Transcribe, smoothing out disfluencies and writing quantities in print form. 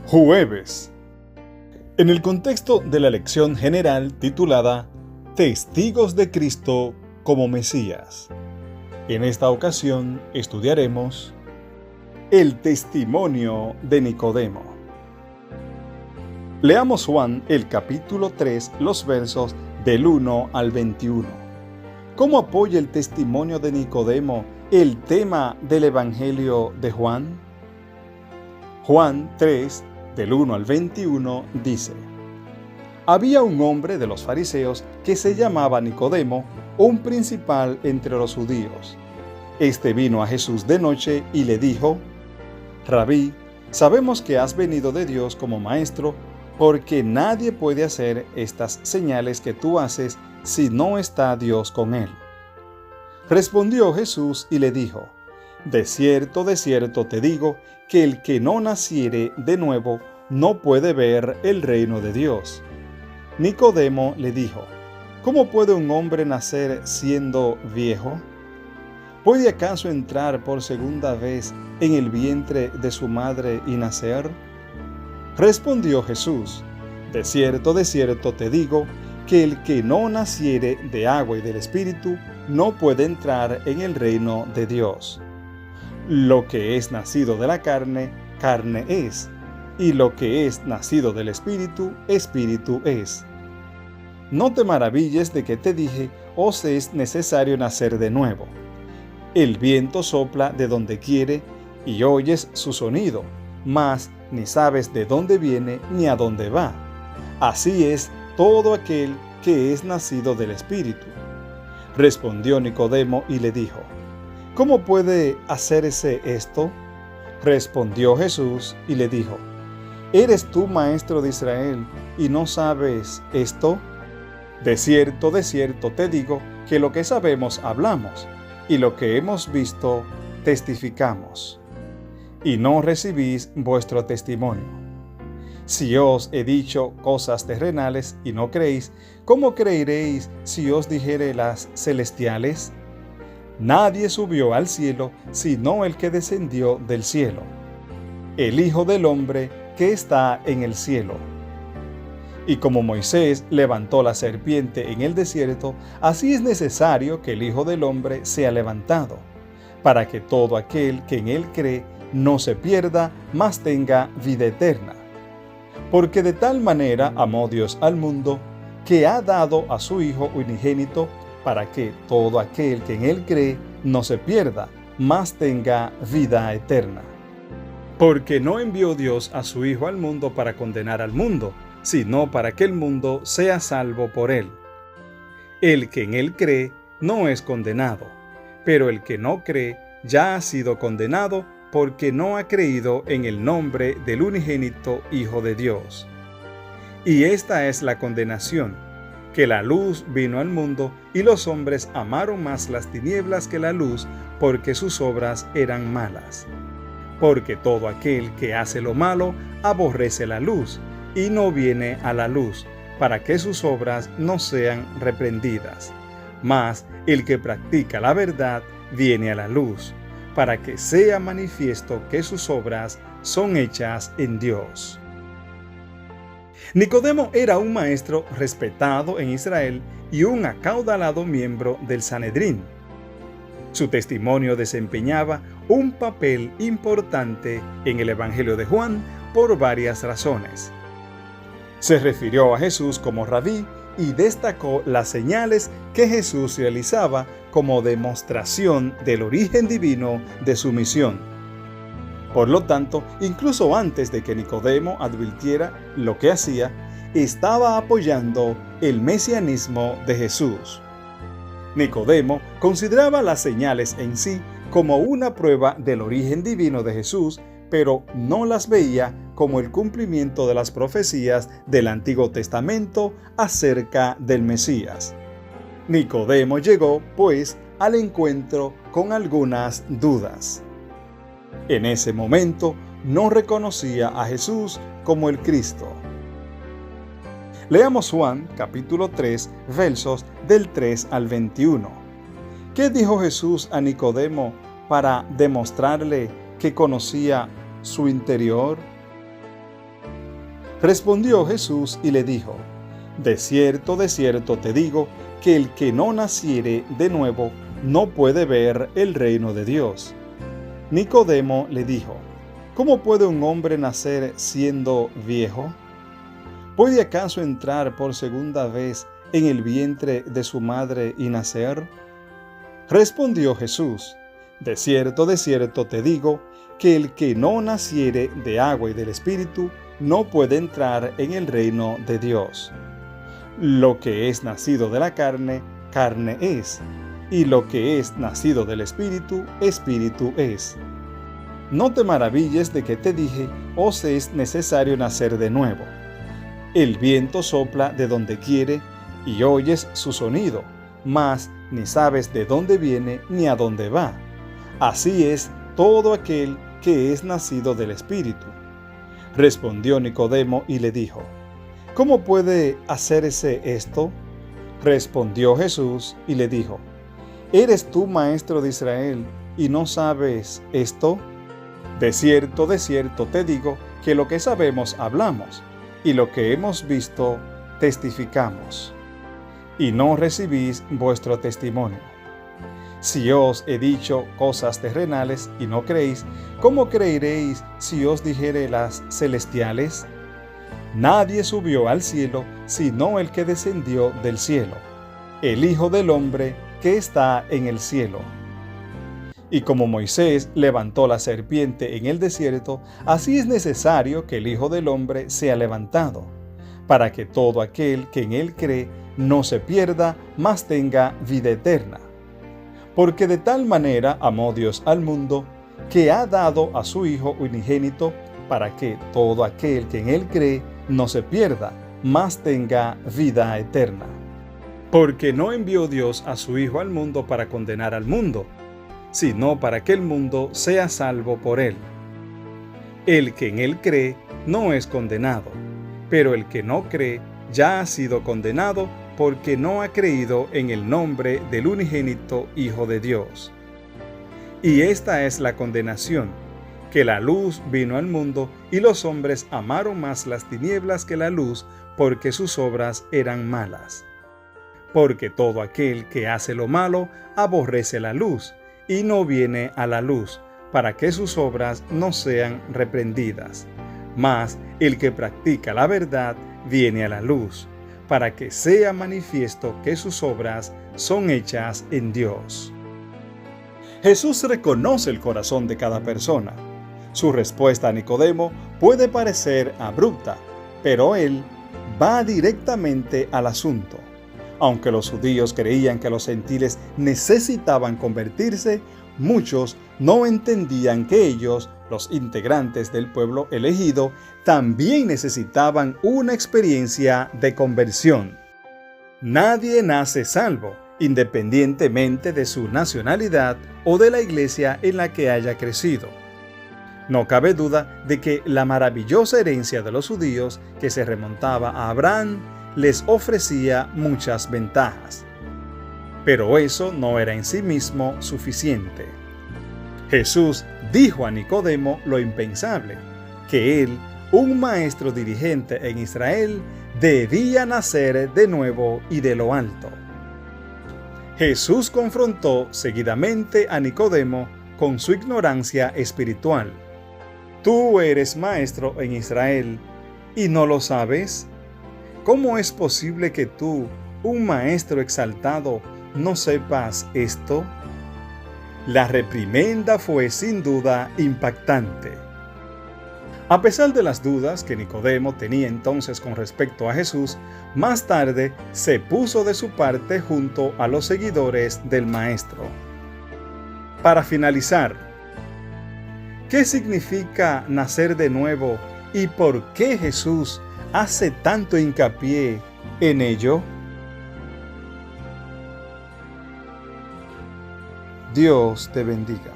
Jueves. En el contexto de la lección general titulada Testigos de Cristo como Mesías. En esta ocasión estudiaremos el testimonio de Nicodemo. Leamos Juan el capítulo 3, los versos del 1 al 21. ¿Cómo apoya el testimonio de Nicodemo el tema del Evangelio de Juan? Juan 3, del 1 al 21, dice: Había un hombre de los fariseos que se llamaba Nicodemo, un principal entre los judíos. Este vino a Jesús de noche y le dijo: Rabí, sabemos que has venido de Dios como maestro, porque nadie puede hacer estas señales que tú haces si no está Dios con él. Respondió Jesús y le dijo: de cierto te digo, que el que no naciere de nuevo no puede ver el reino de Dios. Nicodemo le dijo: ¿Cómo puede un hombre nacer siendo viejo? ¿Puede acaso entrar por segunda vez en el vientre de su madre y nacer? Respondió Jesús: de cierto te digo, que el que no naciere de agua y del Espíritu no puede entrar en el reino de Dios. Lo que es nacido de la carne, carne es, y lo que es nacido del Espíritu, Espíritu es. No te maravilles de que te dije: os es necesario nacer de nuevo. El viento sopla de donde quiere, y oyes su sonido, mas ni sabes de dónde viene ni a dónde va. Así es todo aquel que es nacido del Espíritu. Respondió Nicodemo y le dijo: ¿cómo puede hacerse esto? Respondió Jesús y le dijo: ¿eres tú maestro de Israel y no sabes esto? De cierto te digo, que lo que sabemos hablamos, y lo que hemos visto testificamos, y no recibís vuestro testimonio. Si os he dicho cosas terrenales y no creéis, ¿cómo creeréis si os dijere las celestiales? Nadie subió al cielo, sino el que descendió del cielo, el Hijo del Hombre que está en el cielo. Y como Moisés levantó la serpiente en el desierto, así es necesario que el Hijo del Hombre sea levantado, para que todo aquel que en él cree no se pierda, mas tenga vida eterna. Porque de tal manera amó Dios al mundo, que ha dado a su Hijo unigénito, para que todo aquel que en él cree no se pierda, mas tenga vida eterna. Porque no envió Dios a su Hijo al mundo para condenar al mundo, sino para que el mundo sea salvo por él. El que en él cree no es condenado, pero el que no cree ya ha sido condenado, porque no ha creído en el nombre del unigénito Hijo de Dios. Y esta es la condenación, que la luz vino al mundo, y los hombres amaron más las tinieblas que la luz, porque sus obras eran malas. Porque todo aquel que hace lo malo aborrece la luz, y no viene a la luz, para que sus obras no sean reprendidas. Mas el que practica la verdad viene a la luz, para que sea manifiesto que sus obras son hechas en Dios. Nicodemo era un maestro respetado en Israel y un acaudalado miembro del Sanedrín. Su testimonio desempeñaba un papel importante en el Evangelio de Juan por varias razones. Se refirió a Jesús como Rabí y destacó las señales que Jesús realizaba como demostración del origen divino de su misión. Por lo tanto, incluso antes de que Nicodemo advirtiera lo que hacía, estaba apoyando el mesianismo de Jesús. Nicodemo consideraba las señales en sí como una prueba del origen divino de Jesús, pero no las veía como el cumplimiento de las profecías del Antiguo Testamento acerca del Mesías. Nicodemo llegó, pues, al encuentro con algunas dudas. En ese momento no reconocía a Jesús como el Cristo. Leamos Juan capítulo 3, versos del 3 al 21. ¿Qué dijo Jesús a Nicodemo para demostrarle que conocía su interior? Respondió Jesús y le dijo: de cierto te digo, que el que no naciere de nuevo no puede ver el reino de Dios. Nicodemo le dijo: ¿cómo puede un hombre nacer siendo viejo? ¿Puede acaso entrar por segunda vez en el vientre de su madre y nacer? Respondió Jesús: de cierto te digo, que el que no naciere de agua y del Espíritu no puede entrar en el reino de Dios. Lo que es nacido de la carne, carne es, y lo que es nacido del Espíritu, Espíritu es. No te maravilles de que te dije: os es necesario nacer de nuevo. El viento sopla de donde quiere, y oyes su sonido, mas ni sabes de dónde viene ni a dónde va. Así es todo aquel que es nacido del Espíritu. Respondió Nicodemo y le dijo: ¿cómo puede hacerse esto? Respondió Jesús y le dijo: ¿eres tú maestro de Israel y no sabes esto? De cierto te digo, que lo que sabemos hablamos, y lo que hemos visto testificamos, y no recibís vuestro testimonio. Si os he dicho cosas terrenales y no creéis, ¿cómo creeréis si os dijere las celestiales? Nadie subió al cielo, sino el que descendió del cielo, el Hijo del Hombre que está en el cielo. Y como Moisés levantó la serpiente en el desierto, así es necesario que el Hijo del Hombre sea levantado, para que todo aquel que en él cree no se pierda, mas tenga vida eterna. Porque de tal manera amó Dios al mundo, que ha dado a su Hijo unigénito, para que todo aquel que en él cree no se pierda, mas tenga vida eterna. Porque no envió Dios a su Hijo al mundo para condenar al mundo, sino para que el mundo sea salvo por él. El que en él cree no es condenado, pero el que no cree ya ha sido condenado, porque no ha creído en el nombre del unigénito Hijo de Dios. Y esta es la condenación, que la luz vino al mundo, y los hombres amaron más las tinieblas que la luz, porque sus obras eran malas. Porque todo aquel que hace lo malo aborrece la luz, y no viene a la luz, para que sus obras no sean reprendidas. Mas el que practica la verdad viene a la luz, para que sea manifiesto que sus obras son hechas en Dios. Jesús reconoce el corazón de cada persona. Su respuesta a Nicodemo puede parecer abrupta, pero él va directamente al asunto. Aunque los judíos creían que los gentiles necesitaban convertirse, muchos no entendían que ellos, los integrantes del pueblo elegido, también necesitaban una experiencia de conversión. Nadie nace salvo, independientemente de su nacionalidad o de la iglesia en la que haya crecido. No cabe duda de que la maravillosa herencia de los judíos, que se remontaba a Abraham, les ofrecía muchas ventajas. Pero eso no era en sí mismo suficiente. Jesús dijo a Nicodemo lo impensable, que él, un maestro dirigente en Israel, debía nacer de nuevo y de lo alto. Jesús confrontó seguidamente a Nicodemo con su ignorancia espiritual. ¿Tú eres maestro en Israel y no lo sabes? ¿Cómo es posible que tú, un maestro exaltado, no sepas esto? La reprimenda fue sin duda impactante. A pesar de las dudas que Nicodemo tenía entonces con respecto a Jesús, más tarde se puso de su parte junto a los seguidores del Maestro. Para finalizar, ¿qué significa nacer de nuevo y por qué Jesús hace tanto hincapié en ello? Dios te bendiga.